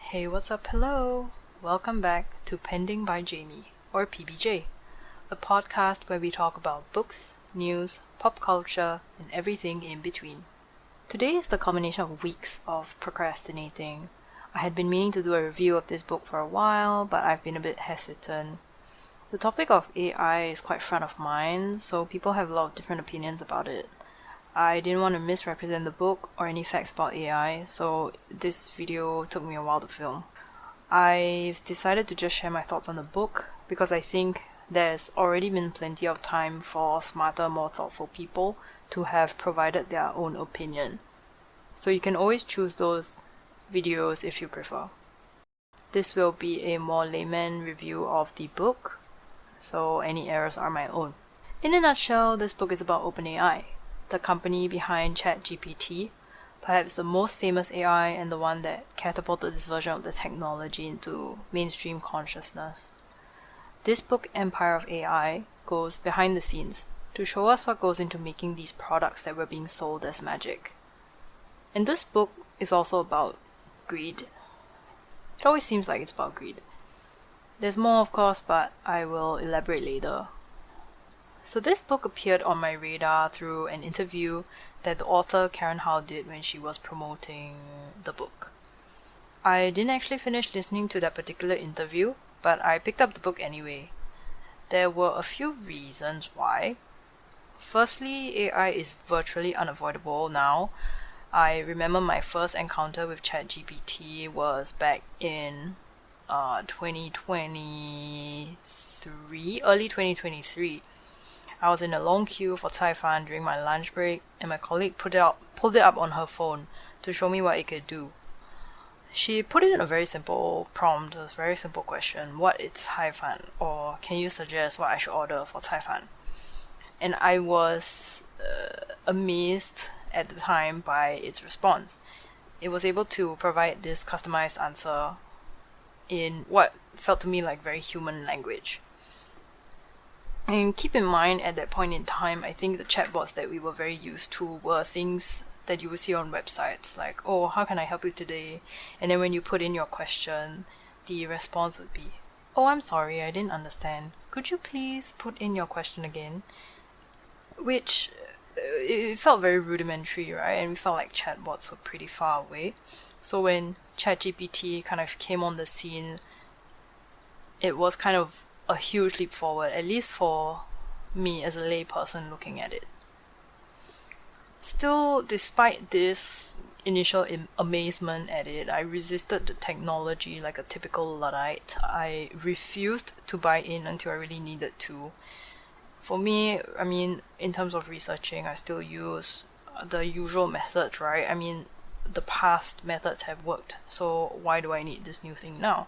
Hey, what's up? Hello! Welcome back to Pending by Jamie, or PBJ, a podcast where we talk about books, news, pop culture, and everything in between. Today is the culmination of weeks of procrastinating. I had been meaning to do a review of this book for a while, but I've been a bit hesitant. The topic of AI is quite front of mind, so people have a lot of different opinions about it. I didn't want to misrepresent the book or any facts about AI, so this video took me a while to film. I've decided to just share my thoughts on the book because I think there's already been plenty of time for smarter, more thoughtful people to have provided their own opinion. So you can always choose those videos if you prefer. This will be a more layman review of the book, so any errors are my own. In a nutshell, this book is about OpenAI, the company behind ChatGPT, perhaps the most famous AI and the one that catapulted this version of the technology into mainstream consciousness. This book, Empire of AI, goes behind the scenes to show us what goes into making these products that were being sold as magic. And this book is also about greed. It always seems like it's about greed. There's more, of course, but I will elaborate later. So this book appeared on my radar through an interview that the author Karen Howe did when she was promoting the book. I didn't actually finish listening to that particular interview, but I picked up the book anyway. There were a few reasons why. Firstly, AI is virtually unavoidable now. I remember my first encounter with ChatGPT was back in 2023, early 2023. I was in a long queue for Cai Fan during my lunch break, and my colleague pulled it up on her phone to show me what it could do. She put it in a very simple prompt, a very simple question: what is Cai Fan? Or can you suggest what I should order for Cai Fan? And I was amazed at the time by its response. It was able to provide this customized answer in what felt to me like very human language. And keep in mind, at that point in time, I think the chatbots that we were very used to were things that you would see on websites, like, oh, how can I help you today? And then when you put in your question, the response would be, oh, I'm sorry, I didn't understand. Could you please put in your question again? Which, it felt very rudimentary, right? And we felt like chatbots were pretty far away. So when ChatGPT kind of came on the scene, it was kind of a huge leap forward, at least for me as a lay person looking at it. Still, despite this initial amazement at it, I resisted the technology like a typical Luddite. I refused to buy in until I really needed to. For me, in terms of researching, I still use the usual methods, right? The past methods have worked, so why do I need this new thing now?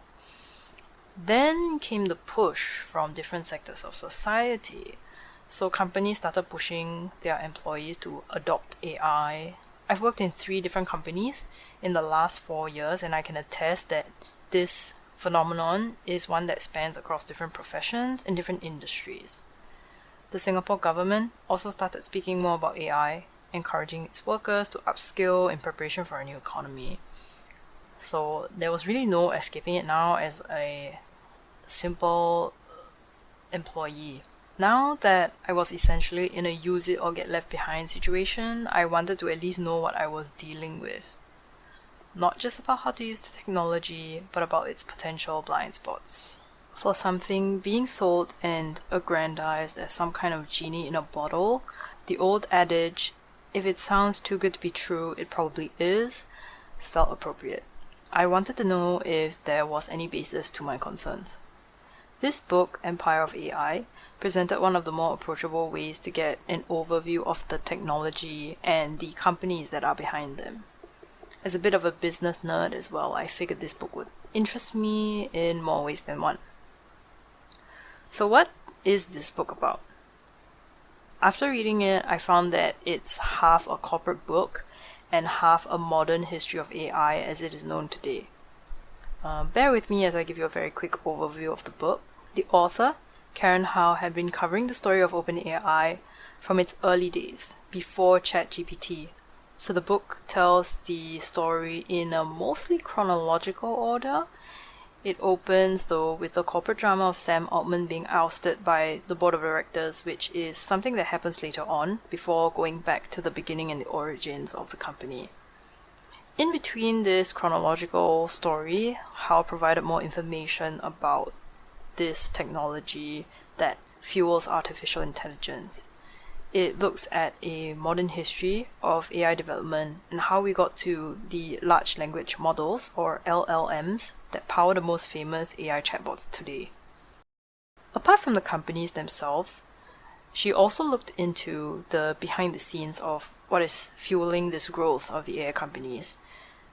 Then came the push from different sectors of society. So companies started pushing their employees to adopt AI. I've worked in 3 different companies in the last 4 years, and I can attest that this phenomenon is one that spans across different professions and different industries. The Singapore government also started speaking more about AI, encouraging its workers to upskill in preparation for a new economy. So there was really no escaping it now as a simple employee. Now that I was essentially in a use it or get left behind situation, I wanted to at least know what I was dealing with. Not just about how to use the technology, but about its potential blind spots. For something being sold and aggrandized as some kind of genie in a bottle, the old adage, if it sounds too good to be true, it probably is, felt appropriate. I wanted to know if there was any basis to my concerns. This book, Empire of AI, presented one of the more approachable ways to get an overview of the technology and the companies that are behind them. As a bit of a business nerd as well, I figured this book would interest me in more ways than one. So what is this book about? After reading it, I found that it's half a corporate book and half a modern history of AI as it is known today. Bear with me as I give you a very quick overview of the book. The author, Karen Howe, had been covering the story of OpenAI from its early days, before ChatGPT, So the book tells the story in a mostly chronological order. It opens, though, with the corporate drama of Sam Altman being ousted by the board of directors, which is something that happens later on, before going back to the beginning and the origins of the company. In between this chronological story, Hal provided more information about this technology that fuels artificial intelligence. It looks at a modern history of AI development and how we got to the large language models, or LLMs, that power the most famous AI chatbots today. Apart from the companies themselves, she also looked into the behind the scenes of what is fueling this growth of the AI companies.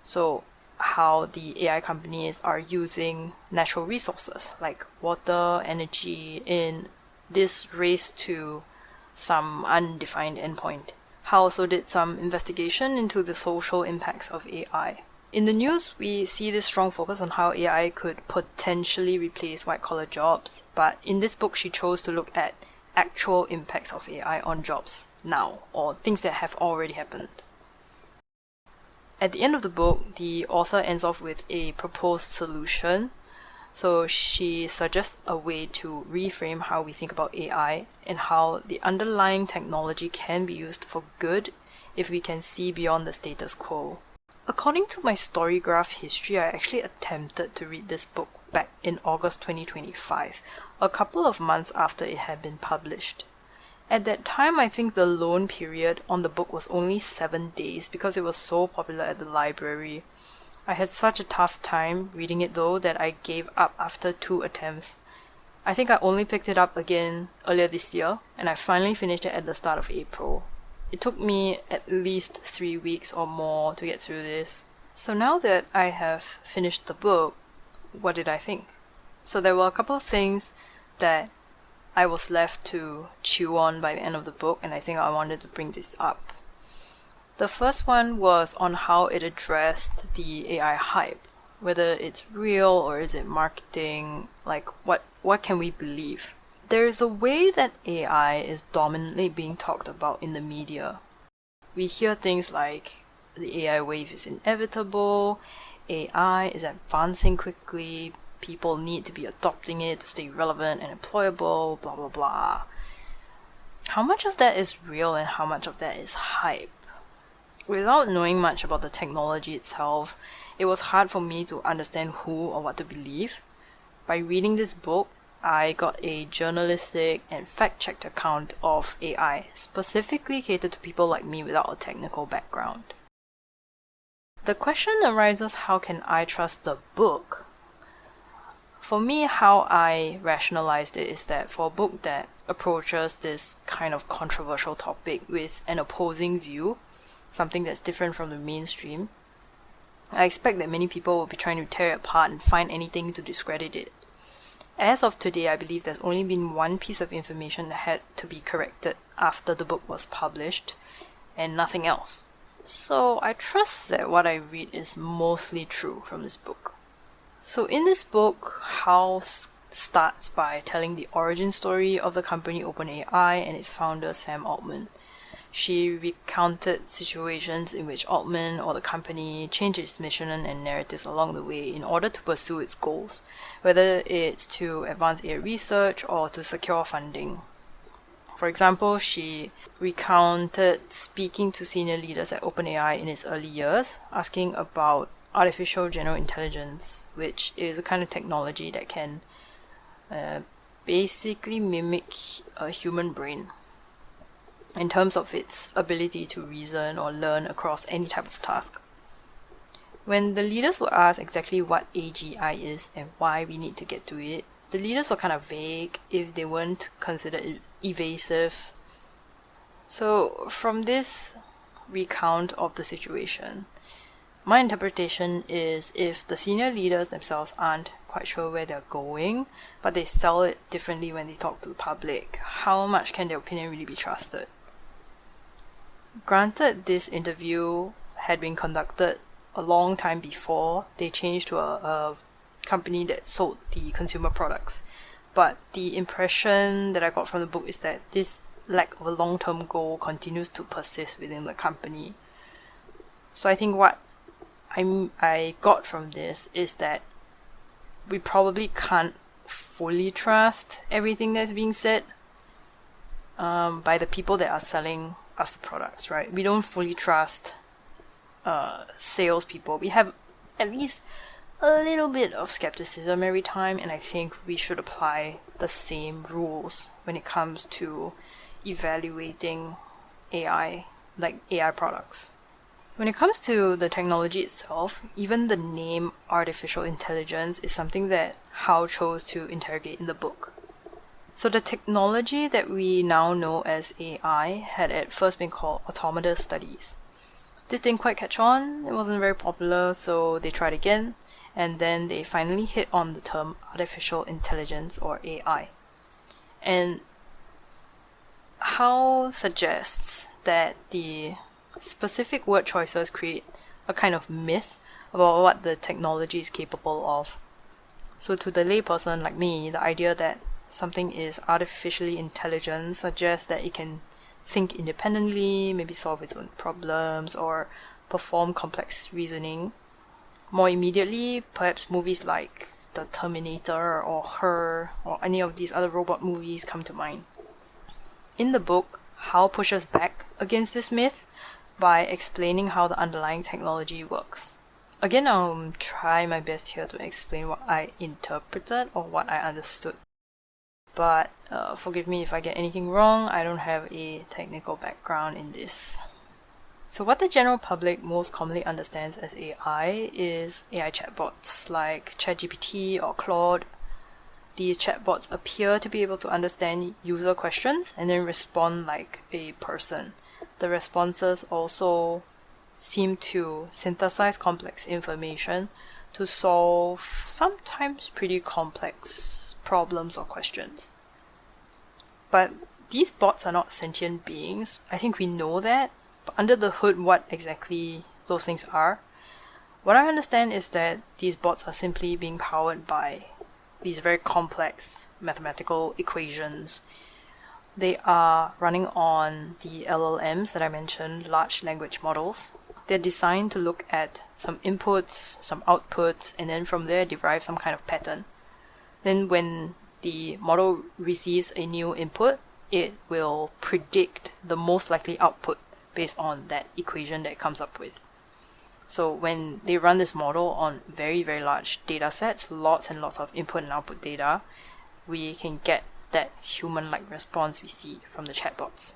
So, how the AI companies are using natural resources like water, energy in this race to some undefined endpoint. Hal also did some investigation into the social impacts of AI. In the news, we see this strong focus on how AI could potentially replace white-collar jobs, but in this book she chose to look at actual impacts of AI on jobs now, or things that have already happened. At the end of the book, the author ends off with a proposed solution. So she suggests a way to reframe how we think about AI and how the underlying technology can be used for good if we can see beyond the status quo. According to my Storygraph history, I actually attempted to read this book back in August 2025, a couple of months after it had been published. At that time, I think the loan period on the book was only 7 days because it was so popular at the library. I had such a tough time reading it though that I gave up after 2 attempts. I think I only picked it up again earlier this year, and I finally finished it at the start of April. It took me at least 3 weeks or more to get through this. So now that I have finished the book, what did I think? So there were a couple of things that I was left to chew on by the end of the book, and I think I wanted to bring this up. The first one was on how it addressed the AI hype, whether it's real or is it marketing, like what can we believe? There is a way that AI is dominantly being talked about in the media. We hear things like the AI wave is inevitable, AI is advancing quickly, people need to be adopting it to stay relevant and employable, blah blah blah. How much of that is real and how much of that is hype? Without knowing much about the technology itself, it was hard for me to understand who or what to believe. By reading this book, I got a journalistic and fact-checked account of AI, specifically catered to people like me without a technical background. The question arises, how can I trust the book? For me, how I rationalized it is that for a book that approaches this kind of controversial topic with an opposing view, something that's different from the mainstream, I expect that many people will be trying to tear it apart and find anything to discredit it. As of today, I believe there's only been one piece of information that had to be corrected after the book was published, and nothing else. So I trust that what I read is mostly true from this book. So in this book, Hal starts by telling the origin story of the company OpenAI and its founder Sam Altman. She recounted situations in which Altman or the company changed its mission and narratives along the way in order to pursue its goals, whether it's to advance AI research or to secure funding. For example, she recounted speaking to senior leaders at OpenAI in its early years, asking about artificial general intelligence, which is a kind of technology that can basically mimic a human brain in terms of its ability to reason or learn across any type of task. When the leaders were asked exactly what AGI is and why we need to get to it, the leaders were kind of vague if they weren't considered evasive. So from this recount of the situation, my interpretation is if the senior leaders themselves aren't quite sure where they're going, but they sell it differently when they talk to the public, how much can their opinion really be trusted? Granted, this interview had been conducted a long time before they changed to a company that sold the consumer products, but the impression that I got from the book is that this lack of a long-term goal continues to persist within the company. So I think what I got from this is that we probably can't fully trust everything that's being said by the people that are selling us the products, right? We don't fully trust salespeople. We have at least a little bit of skepticism every time, and I think we should apply the same rules when it comes to evaluating AI, like AI products. When it comes to the technology itself, even the name artificial intelligence is something that Hao chose to interrogate in the book. So the technology that we now know as AI had at first been called automata studies. This didn't quite catch on, it wasn't very popular, so they tried again, and then they finally hit on the term artificial intelligence or AI. And Hao suggests that the specific word choices create a kind of myth about what the technology is capable of. So to the layperson like me, the idea that something is artificially intelligent suggests that it can think independently, maybe solve its own problems, or perform complex reasoning. More immediately, perhaps movies like The Terminator or Her or any of these other robot movies come to mind. In the book, Hao pushes back against this myth by explaining how the underlying technology works. Again, I'll try my best here to explain what I interpreted or what I understood. But forgive me if I get anything wrong, I don't have a technical background in this. So what the general public most commonly understands as AI is AI chatbots like ChatGPT or Claude. These chatbots appear to be able to understand user questions and then respond like a person. The responses also seem to synthesize complex information to solve sometimes pretty complex problems or questions. But these bots are not sentient beings. I think we know that, but under the hood, what exactly those things are, what I understand is that these bots are simply being powered by these very complex mathematical equations. They are running on the LLMs that I mentioned, large language models. They're designed to look at some inputs, some outputs, and then from there derive some kind of pattern. Then when the model receives a new input, it will predict the most likely output based on that equation that it comes up with. So when they run this model on very, very large data sets, lots and lots of input and output data, we can get that human-like response we see from the chatbots.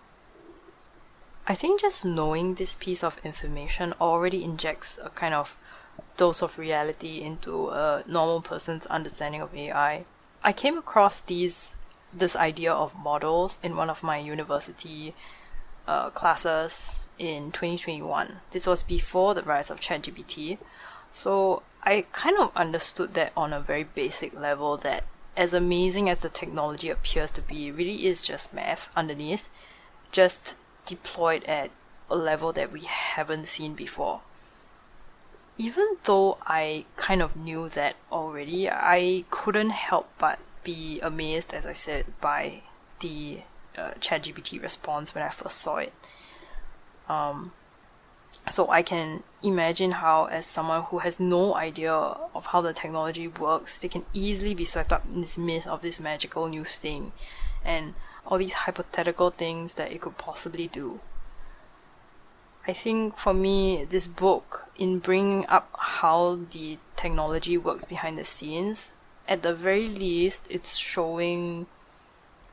I think just knowing this piece of information already injects a kind of dose of reality into a normal person's understanding of AI. I came across this idea of models in one of my university classes in 2021. This was before the rise of ChatGPT. So I kind of understood that on a very basic level, that as amazing as the technology appears to be, it really is just math underneath, just deployed at a level that we haven't seen before. Even though I kind of knew that already, I couldn't help but be amazed, as I said, by the ChatGPT response when I first saw it. So I can imagine how, as someone who has no idea of how the technology works, they can easily be swept up in this myth of this magical new thing and all these hypothetical things that it could possibly do. I think for me, this book, in bringing up how the technology works behind the scenes, at the very least, it's showing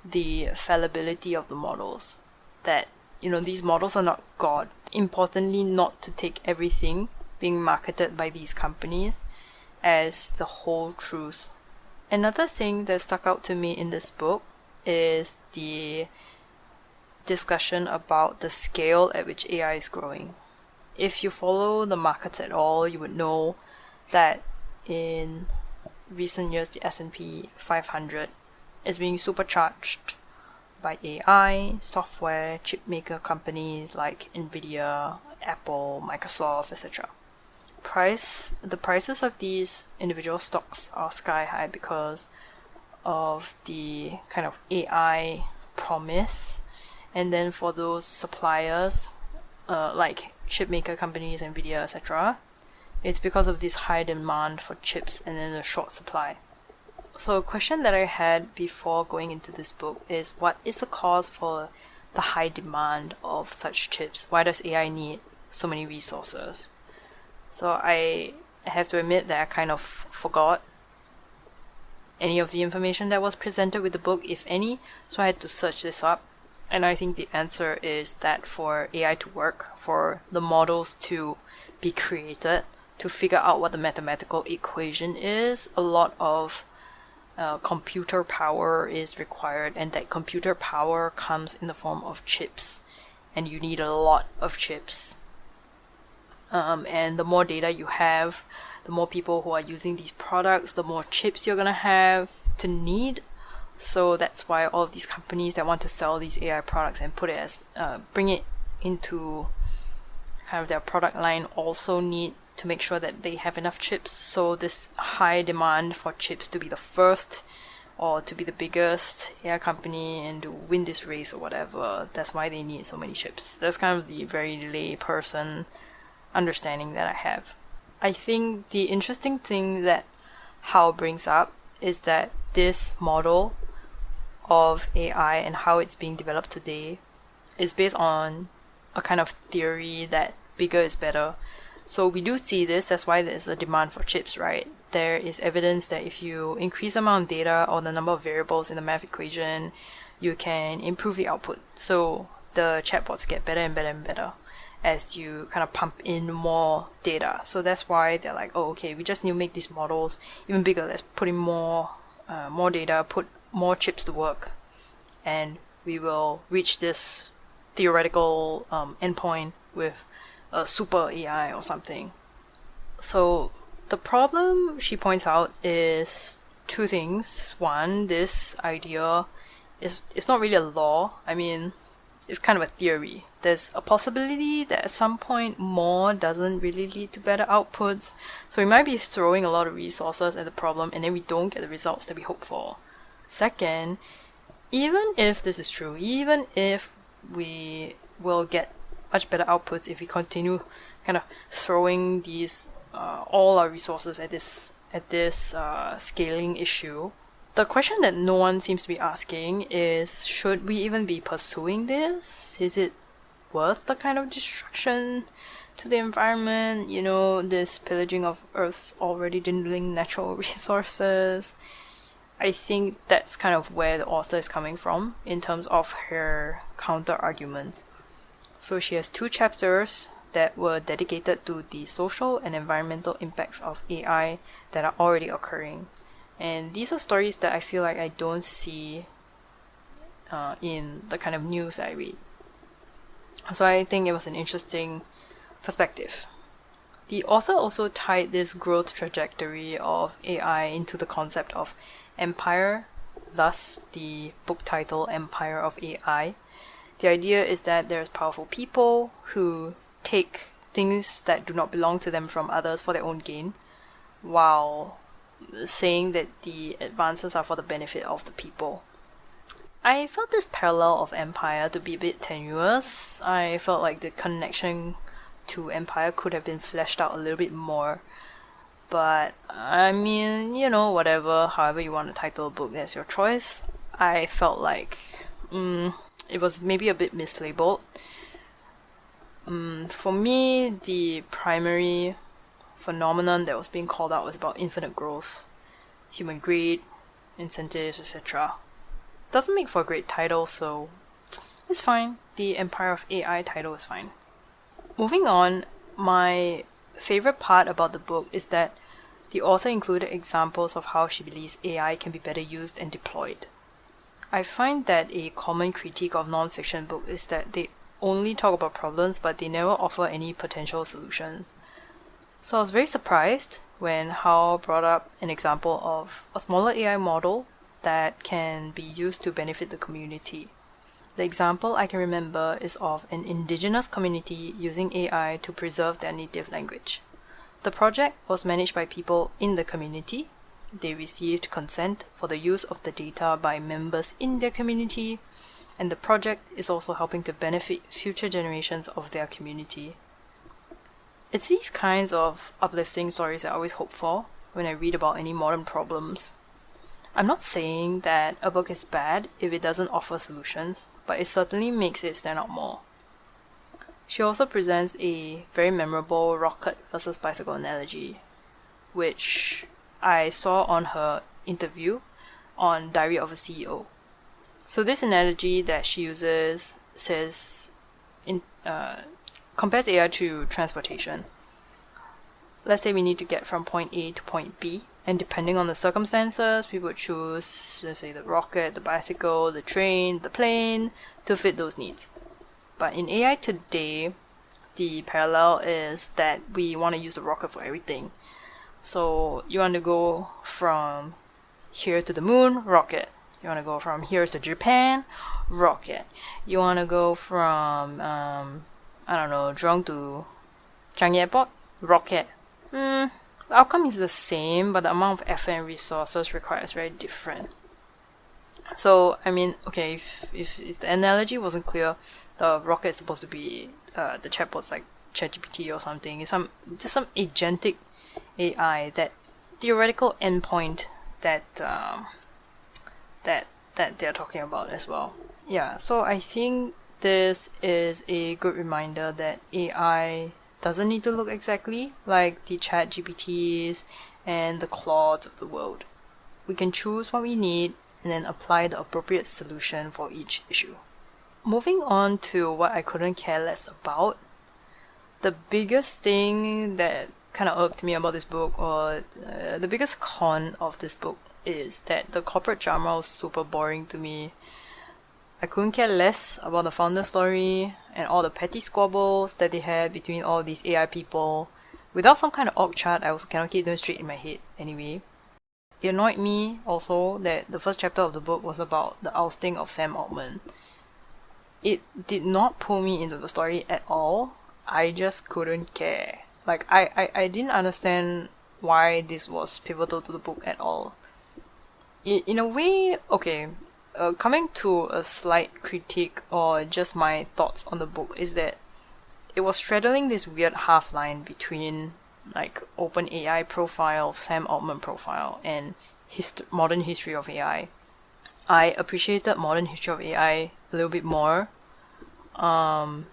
the fallibility of the models. That, these models are not God. Importantly, not to take everything being marketed by these companies as the whole truth. Another thing that stuck out to me in this book is the discussion about the scale at which AI is growing. If you follow the markets at all, you would know that in recent years, the S&P 500 is being supercharged by AI, software, chip maker companies like Nvidia, Apple, Microsoft, etc. The prices of these individual stocks are sky high because of the kind of AI promise. And then for those suppliers, like chip maker companies, Nvidia, etc., it's because of this high demand for chips and then a short supply. So a question that I had before going into this book is, what is the cause for the high demand of such chips? Why does AI need so many resources? So I have to admit that I kind of forgot any of the information that was presented with the book, if any, so I had to search this up. And I think the answer is that for AI to work, for the models to be created, to figure out what the mathematical equation is, a lot of computer power is required, and that computer power comes in the form of chips, and you need a lot of chips. And the more data you have, the more people who are using these products, the more chips you're gonna have to need. So that's why all of these companies that want to sell these AI products and put it as bring it into kind of their product line also need to make sure that they have enough chips. So this high demand for chips to be the first or to be the biggest AI company and to win this race or whatever, that's why they need so many chips. That's kind of the very lay person understanding that I have. I think the interesting thing that Hao brings up is that this model of AI and how it's being developed today is based on a kind of theory that bigger is better. So we do see this, that's why there's a demand for chips, right? There is evidence that if you increase the amount of data or the number of variables in the math equation, you can improve the output. So the chatbots get better and better and better as you kind of pump in more data. So that's why they're like, oh, okay, we just need to make these models even bigger. Let's put in more data, put more chips to work, and we will reach this theoretical endpoint with a super AI or something. So the problem she points out is two things. One, this idea it's not really a law. I mean, it's kind of a theory. There's a possibility that at some point more doesn't really lead to better outputs. So we might be throwing a lot of resources at the problem and then we don't get the results that we hope for. Second, even if this is true, even if we will get much better outputs if we continue kind of throwing these all our resources at this scaling issue, the question that no one seems to be asking is, should we even be pursuing this? Is it worth the kind of destruction to the environment? You know, this pillaging of Earth's already dwindling natural resources. I think that's kind of where the author is coming from in terms of her counter arguments. So she has 2 chapters that were dedicated to the social and environmental impacts of AI that are already occurring. And these are stories that I feel like I don't see in the kind of news I read. So I think it was an interesting perspective. The author also tied this growth trajectory of AI into the concept of empire, thus the book title Empire of AI. The idea is that there's powerful people who take things that do not belong to them from others for their own gain, while saying that the advances are for the benefit of the people. I felt this parallel of empire to be a bit tenuous. I felt like the connection to empire could have been fleshed out a little bit more. But, I mean, you know, whatever, however you want to title a book, that's your choice. I felt like it was maybe a bit mislabeled. For me, the primary phenomenon that was being called out was about infinite growth, human greed, incentives, etc. Doesn't make for a great title, so it's fine. The Empire of AI title is fine. Moving on, my favorite part about the book is that the author included examples of how she believes AI can be better used and deployed. I find that a common critique of non-fiction books is that they only talk about problems but they never offer any potential solutions. So I was very surprised when Hao brought up an example of a smaller AI model that can be used to benefit the community. The example I can remember is of an indigenous community using AI to preserve their native language. The project was managed by people in the community. They received consent for the use of the data by members in their community, and the project is also helping to benefit future generations of their community. It's these kinds of uplifting stories I always hope for when I read about any modern problems. I'm not saying that a book is bad if it doesn't offer solutions, but it certainly makes it stand out more. She also presents a very memorable rocket versus bicycle analogy, which I saw on her interview on Diary of a CEO. So this analogy that she uses says, compares AI to transportation. Let's say we need to get from point A to point B, and depending on the circumstances, we would choose, let's say, the rocket, the bicycle, the train, the plane, to fit those needs. But in AI today, the parallel is that we want to use the rocket for everything. So you want to go from here to the moon, rocket. You want to go from here to Japan, rocket. You want to go from, Jurong to Changi Airport, rocket. The outcome is the same, but the amount of effort and resources required is very different. So, I mean, okay, if the analogy wasn't clear, the rocket is supposed to be the chatbot's like ChatGPT or something. It's just some agentic AI, that theoretical endpoint that they're talking about as well. Yeah, so I think this is a good reminder that AI doesn't need to look exactly like the ChatGPTs and the Claudes of the world. We can choose what we need and then apply the appropriate solution for each issue. Moving on to what I couldn't care less about, the biggest thing that kind of irked me about this book, or the biggest con of this book, is that the corporate drama was super boring to me. I couldn't care less about the founder story and all the petty squabbles that they had between all these AI people. Without some kind of org chart, I also cannot keep them straight in my head anyway. It annoyed me also that the first chapter of the book was about the ousting of Sam Altman. It did not pull me into the story at all. I just couldn't care. Like, I didn't understand why this was pivotal to the book at all. In a way, okay, coming to a slight critique or just my thoughts on the book is that it was straddling this weird half line between like OpenAI profile, Sam Altman profile, and modern history of AI. I appreciated modern history of AI a little bit more. I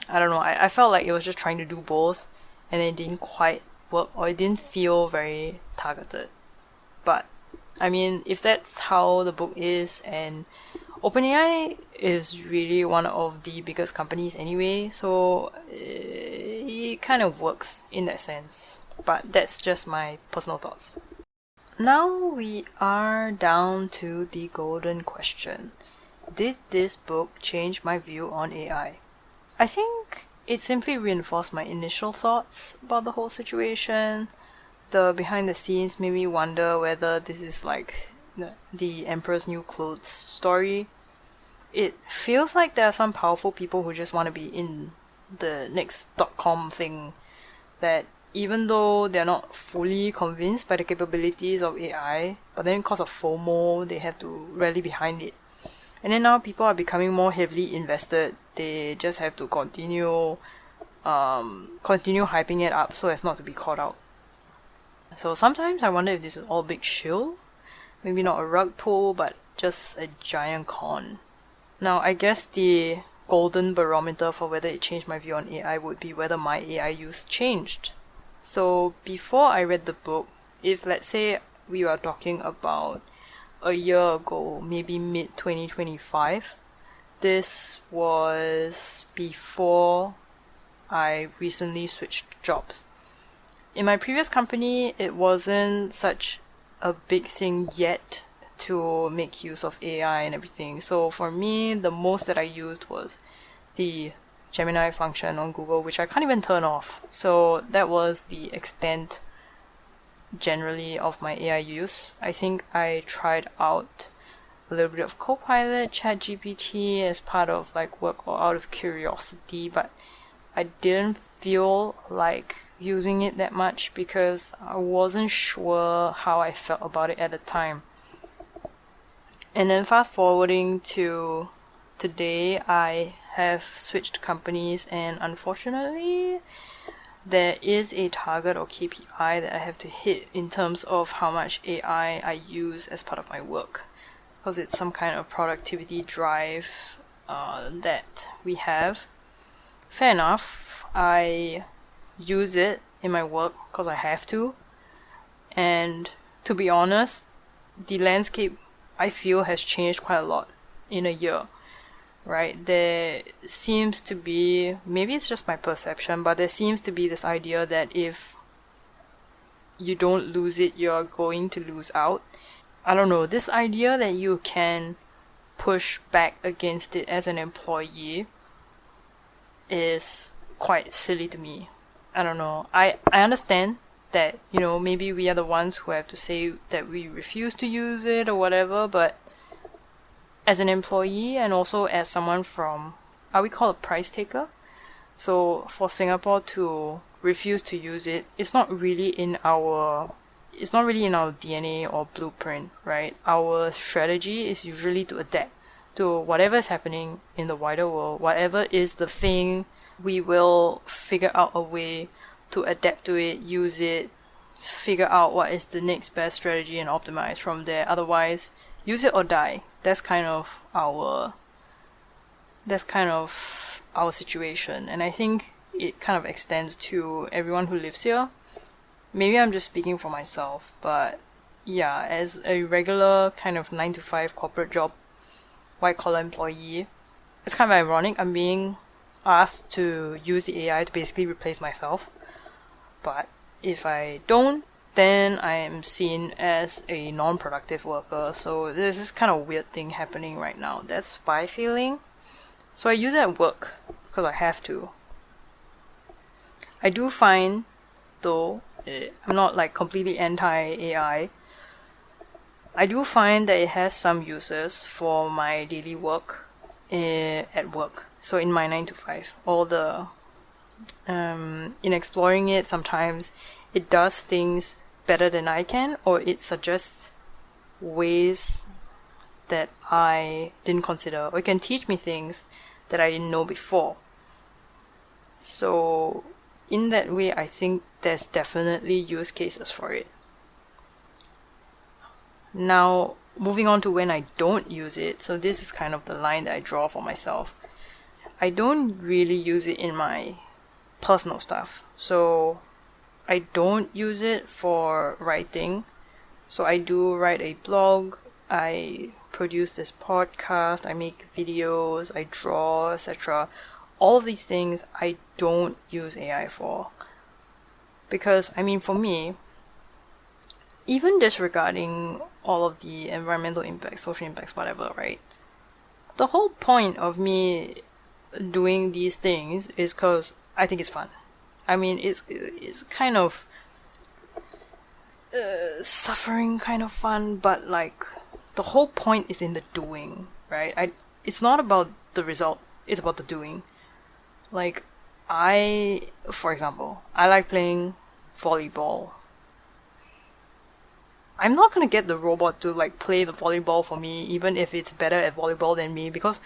don't know, I felt like it was just trying to do both, and it didn't quite work, or it didn't feel very targeted. But I mean, if that's how the book is, and OpenAI is really one of the biggest companies anyway, so it kind of works in that sense. But that's just my personal thoughts. Now we are down to the golden question. Did this book change my view on AI? I think it simply reinforced my initial thoughts about the whole situation. The behind the scenes made me wonder whether this is like the Emperor's New Clothes story. It feels like there are some powerful people who just want to be in the next .com thing, that even though they're not fully convinced by the capabilities of AI, but then because of FOMO, they have to rally behind it. And then now people are becoming more heavily invested. They just have to continue hyping it up so as not to be caught out. So sometimes I wonder if this is all big shill. Maybe not a rug pull, but just a giant con. Now, I guess the golden barometer for whether it changed my view on AI would be whether my AI use changed. So before I read the book, if let's say we were talking about a year ago, maybe mid-2025, this was before I recently switched jobs. In my previous company, it wasn't such a big thing yet to make use of AI and everything. So for me, the most that I used was the Gemini function on Google, which I can't even turn off. So that was the extent generally of my AI use. I think I tried out a little bit of Copilot, ChatGPT as part of like work or out of curiosity, but I didn't feel like using it that much because I wasn't sure how I felt about it at the time. And then fast forwarding to today, I have switched companies, and unfortunately there is a target or KPI that I have to hit in terms of how much AI I use as part of my work, because it's some kind of productivity drive that we have. Fair enough, I use it in my work because I have to, and to be honest, the landscape I feel has changed quite a lot in a year, right? There seems to be, maybe it's just my perception, but there seems to be this idea that if you don't lose it, you're going to lose out. I don't know, this idea that you can push back against it as an employee is quite silly to me. I don't know. I understand that, maybe we are the ones who have to say that we refuse to use it or whatever, but as an employee and also as someone from, are we called a price taker? So for Singapore to refuse to use it, it's not really in our DNA or blueprint, right? Our strategy is usually to adapt to whatever is happening in the wider world. Whatever is the thing, we will figure out a way to adapt to it, use it, figure out what is the next best strategy and optimize from there. Otherwise, use it or die. That's kind of our situation, and I think it kind of extends to everyone who lives here. Maybe I'm just speaking for myself, but yeah, as a regular kind of 9 to 5 corporate job, white collar employee, it's kind of ironic. I'm being asked to use the AI to basically replace myself, but if I don't, then I am seen as a non-productive worker. So there's this kind of weird thing happening right now. That's my feeling. So I use it at work because I have to. I do find, though, I'm not like completely anti-AI. I do find that it has some uses for my daily work at work. So in my 9 to 5, in exploring it, sometimes it does things better than I can, or it suggests ways that I didn't consider, or it can teach me things that I didn't know before. So in that way, I think there's definitely use cases for it. Now, moving on to when I don't use it, so this is kind of the line that I draw for myself. I don't really use it in my personal stuff. So I don't use it for writing. So I do write a blog, I produce this podcast, I make videos, I draw, etc. All of these things I don't use AI for. Because, for me, even disregarding all of the environmental impacts, social impacts, whatever, right? The whole point of me doing these things is because I think it's fun. It's kind of suffering kind of fun, but like the whole point is in the doing, right? It's not about the result, it's about the doing. Like, for example, I like playing volleyball. I'm not gonna get the robot to like play the volleyball for me, even if it's better at volleyball than me, because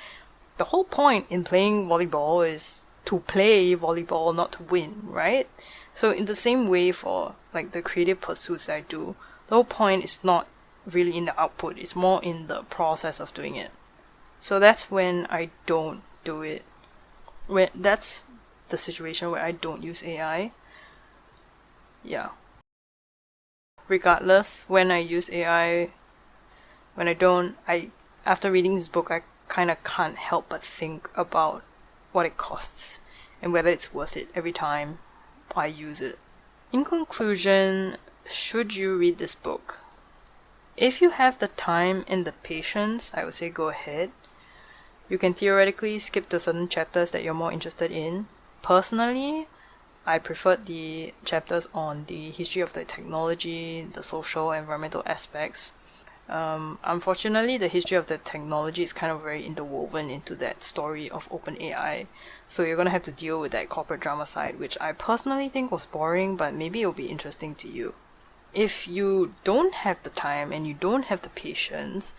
the whole point in playing volleyball is to play volleyball, not to win, right? So in the same way for like the creative pursuits I do, the whole point is not really in the output, it's more in the process of doing it. So that's when I don't do it. That's the situation where I don't use AI. Yeah. Regardless, when I use AI, when I don't, after reading this book, I kind of can't help but think about what it costs and whether it's worth it every time I use it. In conclusion, should you read this book? If you have the time and the patience, I would say go ahead. You can theoretically skip to certain chapters that you're more interested in. Personally, I preferred the chapters on the history of the technology, the social, environmental aspects. Unfortunately, the history of the technology is kind of very interwoven into that story of OpenAI. So you're going to have to deal with that corporate drama side, which I personally think was boring, but maybe it'll be interesting to you. If you don't have the time and you don't have the patience,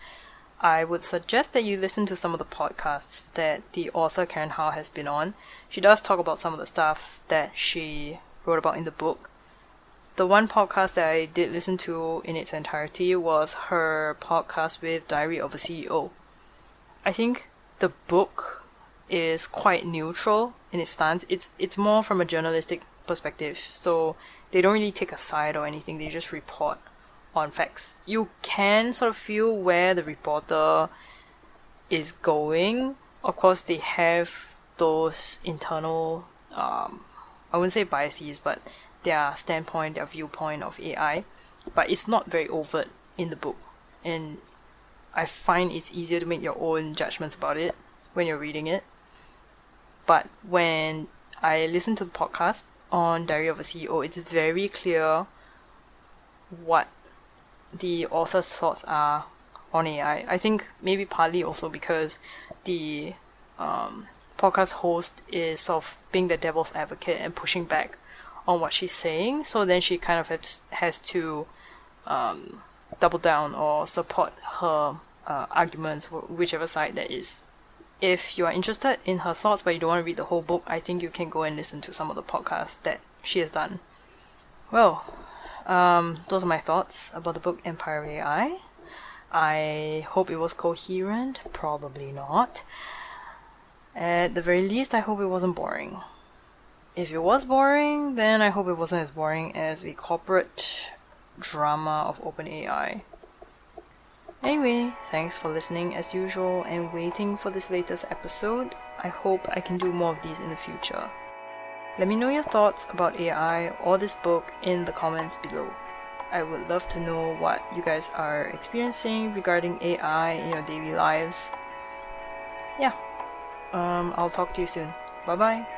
I would suggest that you listen to some of the podcasts that the author Karen Hao has been on. She does talk about some of the stuff that she wrote about in the book. The one podcast that I did listen to in its entirety was her podcast with Diary of a CEO. I think the book is quite neutral in its stance. It's more from a journalistic perspective, so they don't really take a side or anything, they just report on facts. You can sort of feel where the reporter is going. Of course, they have those internal, I wouldn't say biases, but their standpoint, their viewpoint of AI, but it's not very overt in the book. And I find it's easier to make your own judgments about it when you're reading it. But when I listen to the podcast on Diary of a CEO, it's very clear what the author's thoughts are on AI. I think maybe partly also because the podcast host is sort of being the devil's advocate and pushing back on what she's saying, so then she kind of has to double down or support her arguments, whichever side that is. If you are interested in her thoughts but you don't want to read the whole book, I think you can go and listen to some of the podcasts that she has done. Well, those are my thoughts about the book Empire of AI. I hope it was coherent. Probably not. At the very least, I hope it wasn't boring. If it was boring, then I hope it wasn't as boring as the corporate drama of OpenAI. Anyway, thanks for listening as usual and waiting for this latest episode. I hope I can do more of these in the future. Let me know your thoughts about AI or this book in the comments below. I would love to know what you guys are experiencing regarding AI in your daily lives. Yeah, I'll talk to you soon. Bye bye.